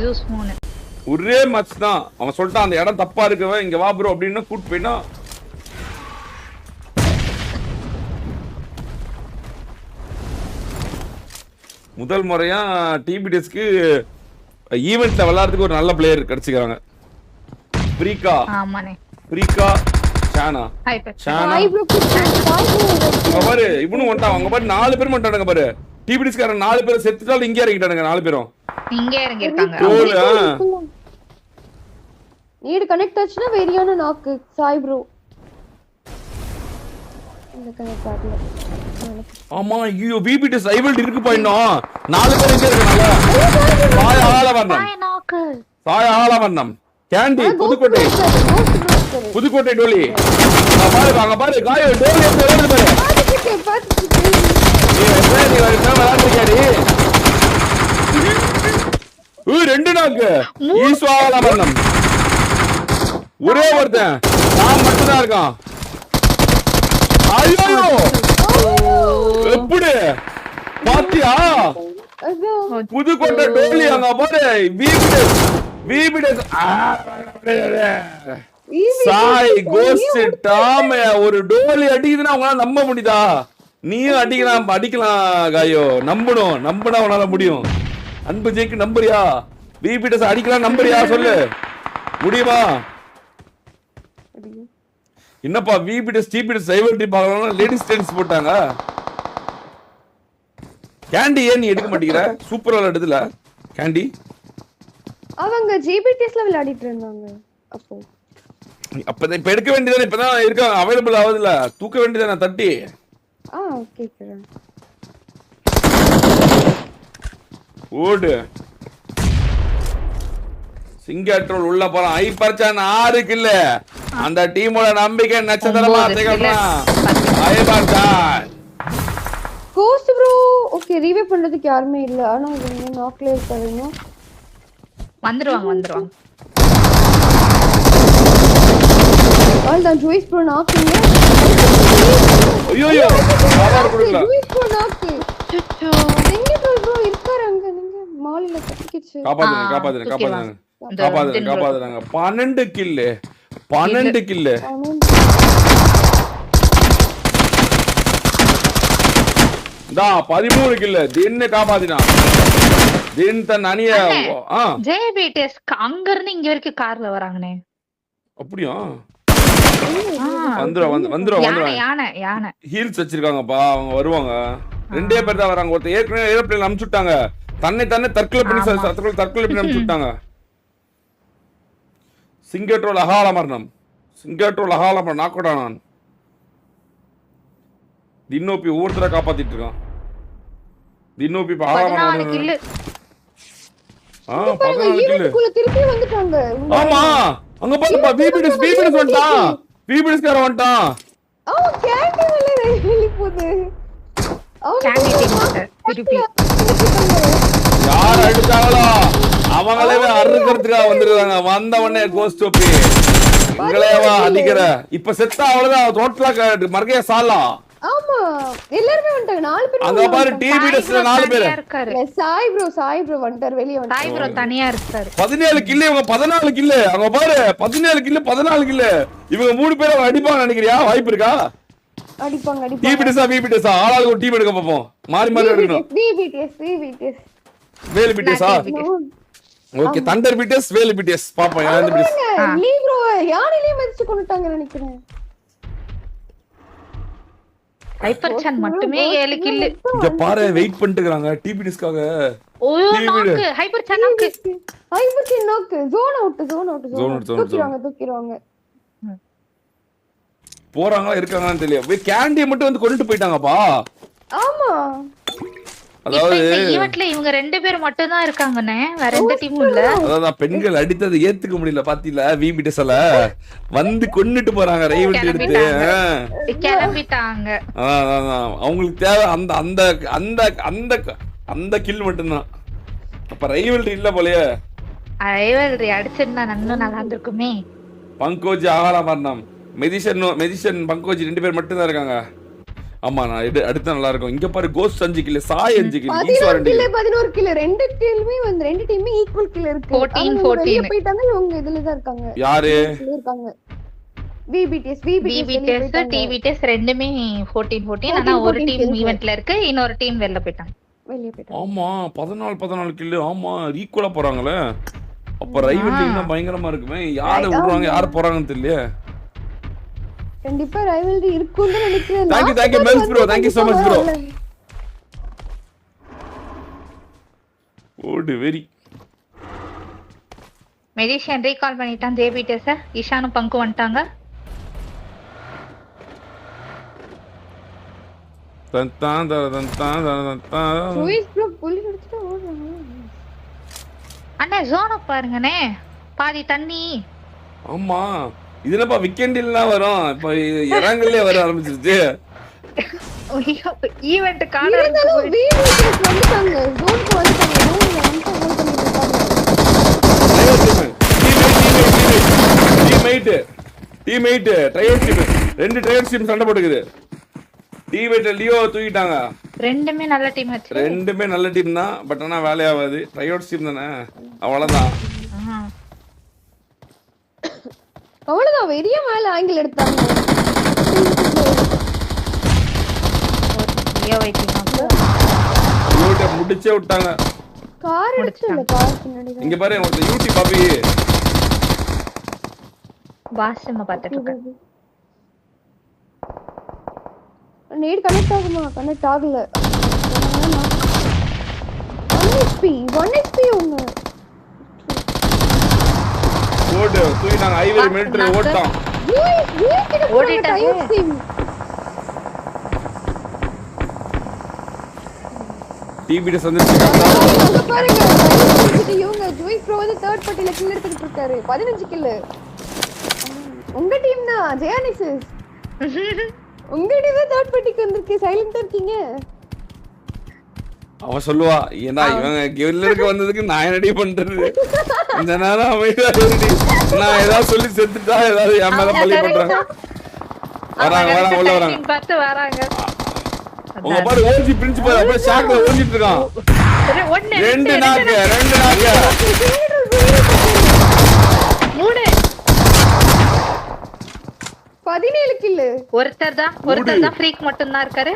Juice 3 ஒரே match தான். அவன் சொல்லிட்டான் அந்த இடம் தப்பா இருக்கவன் இங்க வா ப்ரோ அப்படின்னு கூட்டு போயினா முதல் முறையா டிபிடிஎஸ்க்கு ஈவென்ட்ல விளையாடுறதுக்கு ஒரு நல்ல பிளேயர் கிடைச்சிக்கிறாங்க. பிரீகா ஆமாண்ணே. பிரீகா ஷானா ஷானா பாரு இவனும் வந்துட்டான். அங்க பாரு 4 பேர் வந்துட்டானுங்க பாரு. டிபிடிஎஸ்காரன் 4 பேர் செத்துட்டாலும் இங்கே இறங்கிட்டானுங்க 4 பேரும். இங்கே இறங்கி இருக்காங்க. நீடு கனெக்ட் ஆச்சுனா வெரியான நாக் சாய் ப்ரோ. இந்த கனெக்ட் ஆகல. ஆமா ஐயோ விபிடிஎஸ் ரைவல் இருக்கு பாயினோம். 4 பேர் இங்கே இருக்கானல. சாய் ஆலவர்ணம். சாய் நாக். சாய் ஆலவர்ணம். கேண்டி புதுக்கோட்டை. புதுக்கோட்டை டோலி. பாரு பாரு காயோ டோலி எடுத்து ஓடுது பாரு. பாத்துக்கிட்டே. நீ வரணும் விளையாடுறியாடி? ரெண்டு நாக்கு. ஈஸ்வராவர்ணம். ஒரே ஒருத்தன் நான் மட்டும் தான் இருக்கான். ஐயோ எப்படி பாத்தியா? புதுக்கோட்டை டோலி அங்க பாரு. விபிடிஎஸ் சாய் கோஸ்ட் டாம் ஒரு டோலி அடிக்குதுன்னா அவங்களால நம்ப முடியுதா? நீயும் அடிக்கலாம் காயோ. நம்புனா உன்னால முடியும். அன்பு ஜெயிக்கு நம்புறியா? விபிடிஎஸ் அடிக்கலாம் நம்புறியா சொல்லு. முடியுமா? என்னப்பா விபிடிஎஸ் டிபிடிஎஸ் ரைவல்ரி பார்க்கணும் லேடிஸ் டென்ஸ் போட்டாங்க. கேண்டி ஏன் நீ எடுக்க மாட்டேங்கிற? சூப்பர் விளையாடுதுல கேண்டி. அவங்க ஜிபிடிஎஸ்ல விளையாடிட்டு இருந்தாங்க. அப்பதான் இப்ப எடுக்க வேண்டியதானே. இப்பதான் இருக்காங்க அவைலபிள் ஆகுதுல. தூக்க வேண்டியதானே தட்டி. ஓகே ஓடு. சிங்கட்ரோல் உள்ள போறான். ஐபர்சான் 6 கில். அந்த டீமோட நம்பிக்கை நட்சத்திரமா திகழ்றான் ஐபர்சான். கோஸ்ட் ப்ரோ ஓகே ரிவைவ் பண்றதுக்கு யாருமே இல்ல. ஆனா இவங்க நாக்ல இருக்காங்க. வந்துருவாங்க. ஆல் தான் ஜூஸ் ப்ரோ நாக்கிங்க. ஐயோ பவர் கொடுக்கல. ஜூஸ் ப்ரோ நாக்கு. எங்க ப்ரோ இருக்காங்க? நீங்க மாலில தப்பிக்கிச்சு. காப்பாத்துங்க. 12 கில். 12 கில். டா 13 கில். தின்னு காப்பாத்தினான். தின் தன் அணிய ஜேபிடிஎஸ் அங்க இருந்து இங்க வரைக்கும் கார்ல வராங்கனே. அப்படியே வந்துரும். யானை ஹீல்ஸ் வச்சிருக்காங்கப்பா. அவங்க வருவாங்க. 2 பேர் தான் வராங்க. ஒருத்தர் ஏற்கனவே ஏரோப்ளேன் அனுப்பிச்சுட்டாங்க. தன்னை தற்கொலை பண்ணி அனுப்பிச்சு விட்டாங்க. சிங்கட்ரோல் அகால மரணம். நாக்கோடானான். தின்னோப்பி ஒவ்வொருத்தர காப்பாத்திட்டு இருக்கான். தின்னோப்பி ஆமா அங்க பாருப்பா. விபிடிஎஸ் வந்துட்டான். விபிடிஎஸ் கார வந்துட்டான். கேண்டி வெளிய போகுது. யார் அடிச்சாங்களோ அவங்களே அறுக்கிறதுக்காக வந்துருக்காங்க. வந்த உடனே கோஸ்ட் ஓபி உங்களையவா அடிக்கிற. இப்ப செத்தா அவ்வளவுதான். டோட்டலா மர்கைய சாலா. ஆமா எல்லாரும் வந்துட்டாங்க. 4 பேர். அங்க பாரு டிபிடிஎஸ்ல 4 பேர். சாய் ப்ரோ வந்துட்டார் வெளிய வந்து. சாய் ப்ரோ தனியா இருக்காரு. 17 கில். இவங்க 14 கில். அங்க பாரு 17 கில் 14 கில். இவங்க 3 பேரை அடிப்பாங்க நினைக்கிறியா? வாய்ப்பு இருக்கா? அடிப்பாங்க. விபிடிஎஸ் ஆளாளுக்கு ஒரு டீம் எடுக்க பாப்போம். மாறி எடுக்கணும். VPTS Velu PTS. Okay thunder PTS Velu PTS பாப்போம். யார் இந்த பிடிஎஸ்? லீ ப்ரோ யானையிலே மதிச்சு கொண்டுட்டாங்க நினைக்கிறேன். ஹைப்பர்சான் மட்டுமே 7 கில். இங்க பாரு வெயிட் பண்ணிட்டு இருக்காங்க டிபிடிஎஸ்காக. ஓயோ நாக்கு ஹைப்பர்சான் நாக்கு. Zone out. தூக்கிடுவாங்க. போறாங்களா இருக்காங்கன்னு தெரியல. கேண்டியை மட்டும் வந்து கொண்டுட்டு போயிட்டாங்கப்பா. ஆமா அதாவது ஈவென்ட்ல இவங்க 2 பேர் மட்டும் தான் இருக்காங்கனே. வேற எந்த டீமும் இல்ல. அதான் பெண்கள் அடித்தது ஏத்துக்க முடியல பாத்தீங்களா? விபிடிஎஸ்ல வந்து கொன்னுட்டு போறாங்க. ரைவல்ரி எடுத்து கிளம்பிட்டாங்க. அவங்களுக்கு தேவை அந்த அந்த அந்த அந்த அந்த கில் மட்டும் தான். அப்ப ரைவல்ரி இல்ல போலயே. ரைவல்ரி அடிச்சிருந்தா இன்னும் நல்லா இருந்திருக்குமே. பங்கோஜி ஆகார மரணம். மெதிஷன் பங்கோஜி 2 பேர் மட்டும் தான் இருக்காங்க. ஆமா நான் அடுத்த நல்லா இருக்கும். இங்க பாரு கோஸ்ட் 5 கில், சாய் 5 கில், ஈஸ்வா 2 கில், கில். 11 கில். ரெண்டு டீமுமே வந்து ரெண்டு டீமுமே ஈக்குவல் கில் இருக்கு. 14 போயிட்டாங்க. இவங்க இதுல தான் இருக்காங்க. யாரு இருக்காங்க? VBTS TVTS ரெண்டுமே 14 ஆனா ஒரு டீம் ஈவென்ட்ல இருக்கு, இன்னொரு டீம் வெளிய போயிட்டாங்க. ஆமா 14 கில். ஆமா ஈக்குவலா போறாங்களே. அப்ப ரைவல் டீம் தான் பயங்கரமா இருக்குமே. யாரை விடுறாங்க யார் போறாங்கன்னு தெரியல. கண்டிப்பா ரைவல்ரி இருக்குன்னு நினைக்கிறேன். Thank you Mel's bro. Thank you so much bro. ஓடு வெரி. மெடிஷியன் ரீகால் பண்ணிட்டான் JBTS. ஈஷானும் பங்கு வந்துட்டாங்க. லூயிஸ் ப்ரோ புலி எடுத்துட்டு ஓடுறாங்க. அண்ணா ஜோன பாருங்கனே. பாதி தண்ணி. ஆமா இது என்னப்பா வீக்கெண்ட்லாம் வரும். இப்ப இறங்கல்லே வர ஆரம்பிச்சிருச்சு. ஈவென்ட் காண VBTS வந்துட்டாங்க. ஜோனுக்கு வந்துட்டாங்க. ஜோன்ல வந்து ஹோல்ட் பண்ணிட்டு இருக்காங்க. Teammate trial team. ரெண்டு ட்ரையல் டீம் சண்டை போட்டுக்குது. டீம்மேட் லியோ தூக்கிட்டாங்க. ரெண்டுமே நல்ல டீம் ஆச்சு. ரெண்டுமே நல்ல டீம் தான். பட் ஆனா வேலையாவாது. ட்ரையல் டீம் தானே. அவ்வளவுதான். அவ்வளவுதான். வெறிய மேல ஆங்கிள் எடுத்தாங்க. Leo waiting of. லியோட்ட முடிச்சே விட்டாங்க. கார் எடுத்துல கார் பின்னாடி. இங்க பாரு ஒரு யூடியூப் பாபி. வாசமா பாத்துட்டு இருக்க. நேட் கனெக்ட் ஆகுமா? கனெக்ட் ஆகல. 1 HP ஒன்னு. ஓடு தூக்கிட்டாங்க. ஐவரி மிலிட்டரி ஓட்டான். ஓடிட்டாங்க. டிபிடிஎஸ் வந்துருச்சு. பாருங்க இவங்க ஜூயிஸ் ப்ரோ வந்து தேர்ட் பார்ட்டில கில் எடுத்துட்டு இருக்காரு. 15 கில். உங்க டீம் தான் ஜெயானிசிஸ். உங்க டீம் தேர்ட் பார்ட்டிக்கு வந்திருக்கு. சைலண்டா இருக்கீங்க. அவன் சொல்லுவா ஏன்னா இவங்க கில்லருக்கு வந்ததுக்கு நான் என்னடி பண்றது. இந்த நேரம் அமைதியா இருடி. நான் ஏதாவது சொல்லி செத்துட்டா ஏதாவது என் மேல பழி பண்றாங்க. வராங்க உள்ள வராங்க. பார்த்து வராங்க. உங்க பாரு ஓஜி பிரின்சிபல் அப்படியே ஷாக்ல ஓடிட்டு இருக்கான். ரெண்டு நாக்கு 17 கில். ஒருத்தர் தான் ஃப்ரீக் மட்டும் தான் இருக்காரு.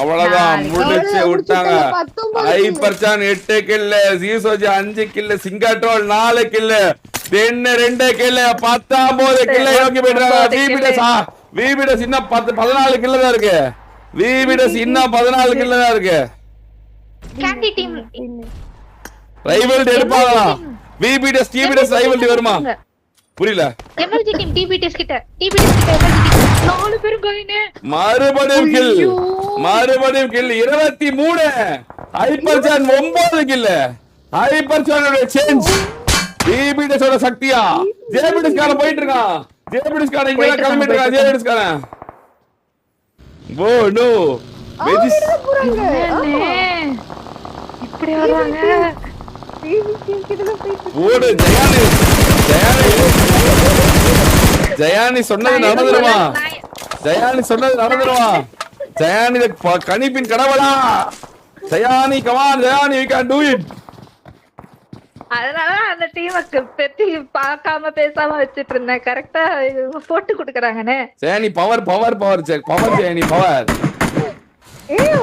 அவ்வளவுதான் முடிச்சு விட்டாங்க. ஐபர்சான் 8 கில், ஜீசோஜி 5 கில், சிங்காட்டோல் 4 கில், 2 கில், 19 கில் யோகி போயிட்டாங்க. VBTS இன்னும் 14 கில் தான் இருக்கு. VBTS இன்னும் 14 கில் தான் இருக்கு. கேண்டி டீம் ரைவல்டி எடுப்பாங்களா? VBTS TBTS ரைவல்டி வருமா? புரியல. எம்எல்ஜி டீம் TBTS கிட்ட எம்எல்ஜி கிட்ட 4 பேரும் கைனே. மறுபடியும் கில் 23. ஹைப்பர்சான் 9 கில். ஹைப்பர்சானோட சேஞ்ச். VBTS ஓட சக்தியா? JBTS கார போயிட்டு இருக்கான். JBTS கார இங்க தான் கிளம்பிட்டு இருக்கான். JBTS கார ஓ நோ வெஜிஸ் இப்படி வராங்க. ஓடு ஜெயானி சொன்னது நடந்துருமா? ஜெயானி கணிப்பின் கடவுளா? ஜெயானி come on ஜெயானி we can do it. அதனால அந்த டீமுக்கு பத்தி பார்க்காம பேசாம வச்சிட்டு இருந்தேன். கரெக்டா போட்டு கொடுக்கறாங்கனே. ஜெயானி பவர் ஜெயானி பவர்.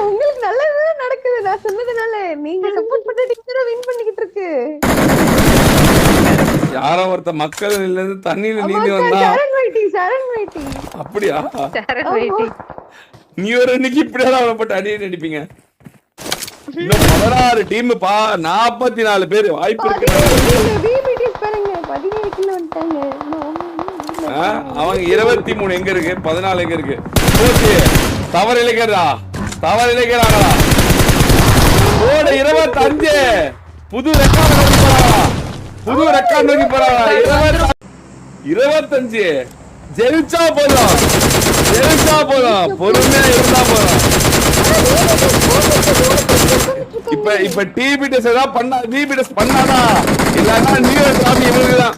உங்களுக்கு நல்லது நடக்குது. நான் சொன்னதுனால நீங்க சப்போர்ட் பண்ண டீம் தான் வின் பண்ணிக்கிட்டு இருக்கு. யாரோ ஒருத்த மக்கள் இல்ல தண்ணியில நீந்தி வந்தா சரண் வைட்டி. அப்படியா? சரண் வைட்டி. நீ ஒரு இன்னைக்கு இப்படியா அவளை போட்டு அடியே நடிப்பீங்க. இன்னும் 16 டீம் பா 44 பேர் வாய்ப்பு இருக்கு. VBTS பாருங்க 17 கிலோ வந்துட்டாங்க. அவங்க 23 எங்க இருக்கு? 14 எங்க இருக்கு? போச்சு. தவறு இழைக்கிறதா? ஓட 25. புது ரெக்கார்ட் நோக்கி போறாங்க. 25 ஜெயிச்சா போதும். பொறுமையா இருந்தா போதும். இப்ப TBTS ஏதாவது பண்ணா VBTS பண்ணாதா? இல்லன்னா நியூ சாமி இவங்களுக்கு தான்.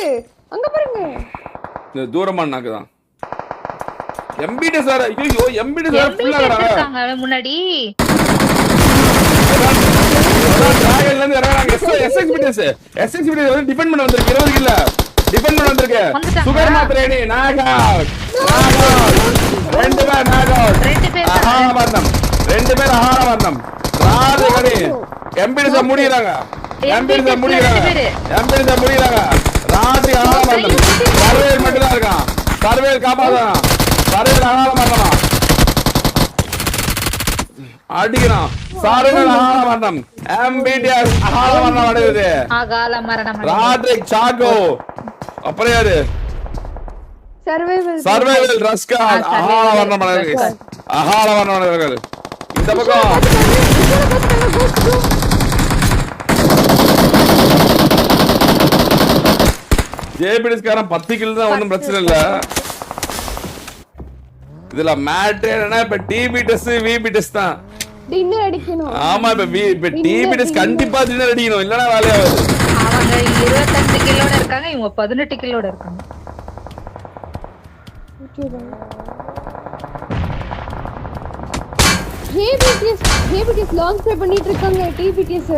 நாக்கு அங்க பாருங்க. இந்த தூரமா நாக்குதான். எம்பிடி சார் ஐயோ எம்பிடி சார் ஃபுல்லா இருக்காங்க முன்னாடி. ராயல்ல இருந்து இறங்கறாங்க. எஸ்எக்ஸ்பிடிஎஸ் வந்து டிஃபெண்ட் பண்ண வந்திருக்கு. 20 கில்ல டிஃபெண்ட் பண்ண வந்திருக்கு. சுகர் மாத்ரேனி நாக் அவுட். ரெண்டு பேர் நாக் அவுட். ஆஹாரவர்ணம் 2 பேர் ஆஹாரவர்ணம். ராஜகணி எம்பிடி சார் முடியறாங்க. எம்பிடி முடியறாங்க. ராஜி ஆஹாரவர்ணம். சர்வேல் மட்டும் தான் இருக்கான். சர்வேல் காப்பாத்தறான். சர்வேல் ஆஹாரவர்ணம் அடிக்கிறான். சர்வேல் ஆஹாரவர்ணம். எம்பிடிஎஸ் ஆஹாரவர்ணம் அடையுது. அகால மரணம். ராட்ரிக் சாகோ அப்புறம் யாரு? சர்வைவல் ரஸ்கா ஆஹாரவர்ணம் அடையுது. ஆஹாரவர்ணம் அடையுது. இந்த பக்கம் ஜேபிடிஸ்காரன் 10 கில் தான், ஒன்றும் பிரச்சனை இல்ல. இதுல மேட்டர் என்ன, இப்ப டிபிடிஎஸ் விபிடிஎஸ் தான் டின்னர் அடிக்கணும். ஆமா இப்ப டிபிடிஎஸ் கண்டிப்பா டின்னர் அடிக்கணும், இல்லனா வேலையாகாது. அவங்க 25 கிலோட இருக்காங்க, இவங்க 18 கிலோட இருக்காங்க. ஜேபிடிஎஸ் லாங் ஸ்ப்ரே பண்ணிட்டு இருக்காங்க. டிபிடிஎஸ்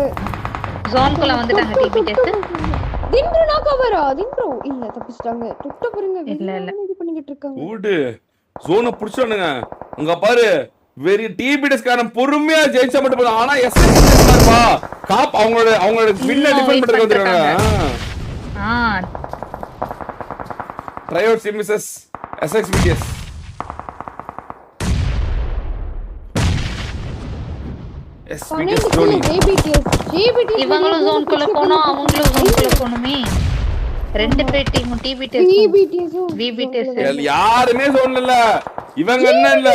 ஜோன்குள்ள வந்துட்டாங்க. டிபிடிஎஸ் தின்ரு நாக்கவரா தின்ரு இல்ல தப்பிச்சிட்டாங்க. தொட்ட பாருங்க. இல்ல இது பண்ணிட்டு இருக்காங்க. ஊடு ஜோனை புடிச்சானுங்க. அங்க பாரு வெரி டிபிடிஎஸ் காரன் பொறுமையா ஜெயிச்சா மட்டும் போதும். ஆனா எஸ்எக்ஸ் பாருப்பா காப் அவங்களோட வின்ன டிஃபெண்ட் பண்றதுக்கு வந்திருக்காங்க. ட்ரைஅவுட் சிமிசஸ் எஸ்எக்ஸ்பிடிஎஸ் எஸ்பிடிஎஸ் ஜோனி ஜேபிடிஎஸ் இவங்களும் ஜோன்குள்ள போணும், அவங்களும் ஜோன்குள்ள போணுமே. 2 பேர் டீம் டிபிடிஎஸ் விபிடிஎஸ் யாருமே சொல்லல. இவங்க என்ன இல்ல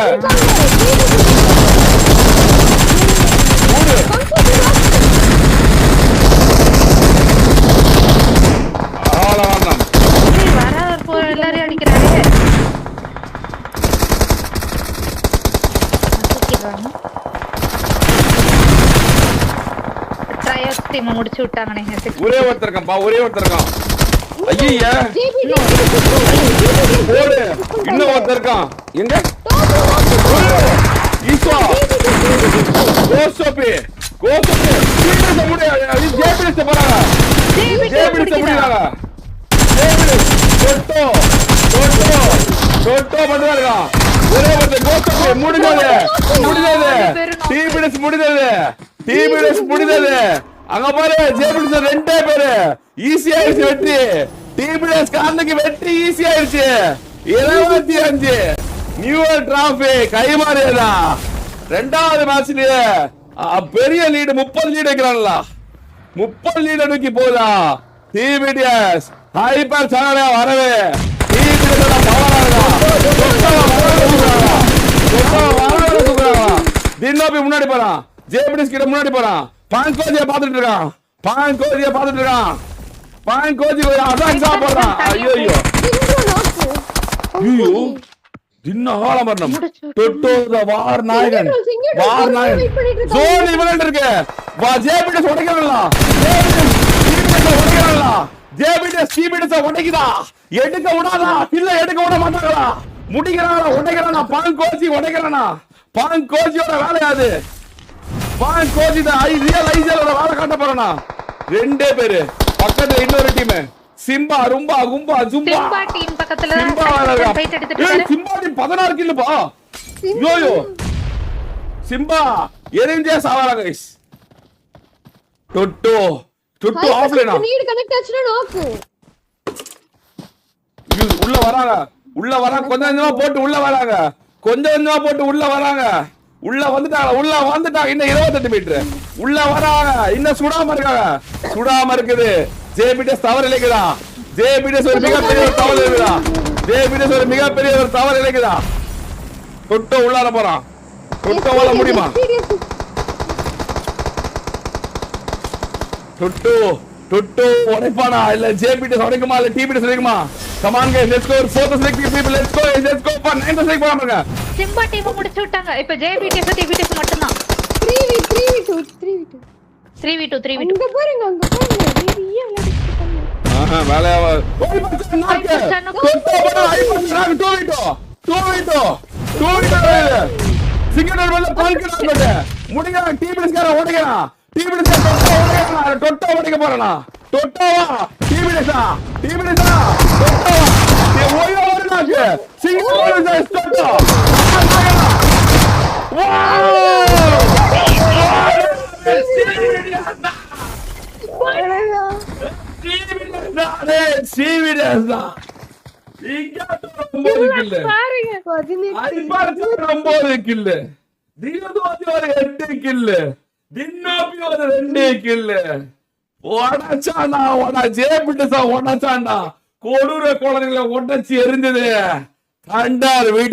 வரார் போ எல்லாரையும் அடிக்கிறாரு. ட்ரையல் டீம் முடிச்சு விட்டாங்கனே. ஒரே ஒருத்தர் இருக்கான். ஐயா போடு இன்னும் ஒருத்தர் இருக்கான். எங்க ஈசா கோஸ்டோபி ஜேபிடிஎஸ் போறாங்க. ஜேபிடிஎஸ் முடிறாங்க. ஜேபிடிஎஸ் டோட்டோ மட்டும் இருக்கான். ஒரே ஒருத்தர் கோஸ்டோபி முடிஞ்சது. டிபிடிஎஸ் முடிஞ்சது. அங்க பாரு ஜேபிடிஎஸ் 2 பேரு ஈஸி ஆயிடுச்சு வெற்றி. டிபிடிஎஸ் காரனுக்கு வெற்றி ஈஸி ஆயிடுச்சு. 25 நியூ இயர் டிராஃபி கைமாறியதா. 2வது மேட்ச்லயே பெரிய லீடு 30 லீடு வைக்கிறாங்களா. 30 லீடு நோக்கி போதா டிபிடிஎஸ். ஹைப்பர் சானே வரவே டிபிடிஎஸ் பவரா இருக்கா. தினோபி முன்னாடி போறான். ஜேபிடிஎஸ் கிட்ட முன்னாடி போறான். பாங்கோஜியை பாத்துட்டு இருக்கான். பாங்கோஜி அதான் சாப்பிடுறான். ஐயோ தின்ன ஆலமரணம். டொட்டோ தி வார் நாயகன். ஜோன் இவன்ட்ட இருக்கு. வா ஜேபிடிஎஸ் உடைக்கறலாம். ஜேபிடிஎஸ் டிபிடிஎஸ் உடைக்குதா. எடுக்க விடாதா. இல்ல எடுக்க விட மாட்டாங்களா. உடைக்கிறானா. பாங்கோஜி உடைக்கிறானா. பாங்கோஜியோட வேலையாது. பாங்கோஜி தான் ஐரியலைசரோட வேலை காட்ட போறானா. 2 பேரு பக்கத்துல இன்னொரு டீம் சிம்பா கும்பா ஜும்பா. சிம்பா டீம் பக்கத்துல ஃபைட் எடுத்துட்டு இருக்காரு. சிம்பா டீம் 16 கில்லுப்பா. யோயோ சிம்பா எரிஞ்சே சாவறா गाइस. டொட்டோ ஆஃப்லைனா நீட் கனெக்ட் ஆச்சுனா நாக்கு. உள்ள வராங்க. கொஞ்சம் கொஞ்சமா போட்டு உள்ள வராங்க. உள்ள வந்துட்டாங்க. இன்னும் 28 மீட்டர் உள்ள வராங்க. இன்னும் சுடாம இருக்குது. ஜேபிடிஎஸ் தவறு இழைக்குதா. ஜேபிடிஎஸ் ஒரு மிகப்பெரிய தவறு இழைக்குதா. தொட்டோ உள்ளார போறான். தொட்டோவால முடியுமா? தொட்டோ உடைப்பானா இல்ல ஜேபிடிஎஸ் உடைக்குமா இல்ல TPDS உடைக்குமா? Come on guys, let's go. 4th select people, let's go for 9th select போறாங்க. சிம்பா டீம் முடிச்சு விட்டாங்க. இப்ப ஜேபிடிஎஸ் டிபிடிஎஸ் மட்டும் தான். 3v2 3v2 அங்க பாருங்க. பெரிய விளையாடிட்டு இருக்காங்க. வேலையாவா சிங்கர் மேல பால்கடா முடிங்க டீபிஎஸ்கார ஓடுகிறான் டீபிஎஸ்கார தொட்டா ஓடிக்க போறானா தொட்டாவா டீபிஎஸ்ஆ தொட்டாவா ஏ ஓய்வா வரனாக்கு சிங்கர் மேல தொட்டா கொடூர குழந்தைகளை உடச்சி எரிஞ்சது கண்டார் வீட்டு